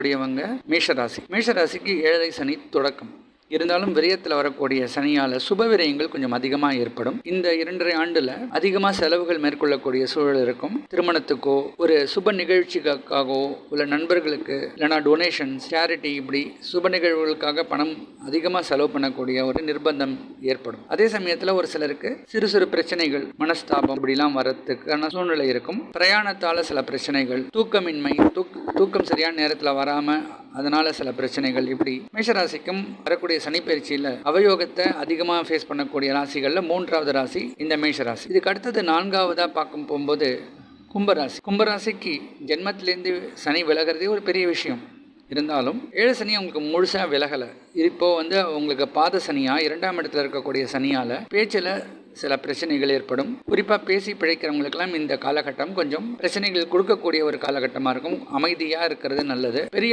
கூடியவங்க மேஷராசி. மேஷராசிக்கு 7 சனி தொடக்கம். இருந்தாலும் விரயத்தில் வரக்கூடிய சனியால் சுப விரயங்கள் கொஞ்சம் அதிகமாக ஏற்படும். இந்த 2.5 ஆண்டில் அதிகமாக செலவுகள் மேற்கொள்ளக்கூடிய சூழல் இருக்கும். திருமணத்துக்கோ ஒரு சுப நிகழ்ச்சிக்காகவோ இல்லை நண்பர்களுக்கு இல்லைனா டொனேஷன் சேரிட்டி இப்படி சுப நிகழ்வுகளுக்காக பணம் அதிகமாக செலவு பண்ணக்கூடிய ஒரு நிர்பந்தம் ஏற்படும். அதே சமயத்தில் ஒரு சிலருக்கு சிறு சிறு பிரச்சனைகள் மனஸ்தாபம் இப்படிலாம் வரத்துக்கான சூழ்நிலை இருக்கும். பிரயாணத்தால் சில பிரச்சனைகள், தூக்கமின்மை, தூக்கம் சரியான நேரத்தில் வராமல் அதனால் சில பிரச்சனைகள் இப்படி மேஷராசிக்கும் வரக்கூடிய சனிப்பயிற்சியில் அவயோகத்தை அதிகமாக ஃபேஸ் பண்ணக்கூடிய ராசிகளில் 3வது ராசி இந்த மேஷராசி. இதுக்கு அடுத்தது 4வதாக பார்க்க போகும்போது கும்பராசி. கும்பராசிக்கு ஜென்மத்திலேருந்து சனி விலகிறதே ஒரு பெரிய விஷயம். இருந்தாலும் 7 சனி அவங்களுக்கு முழுசாக விலகலை. இப்போது அவங்களுக்கு பாத சனியாக 2ஆம் இடத்துல இருக்கக்கூடிய சனியால் பேச்சில் சில பிரச்சனைகள் ஏற்படும். குறிப்பாக பேசி பிழைக்கிறவங்களுக்கெல்லாம் இந்த காலகட்டம் கொஞ்சம் பிரச்சனைகள் கொடுக்கக்கூடிய ஒரு காலகட்டமாக இருக்கும். அமைதியாக இருக்கிறது நல்லது. பெரிய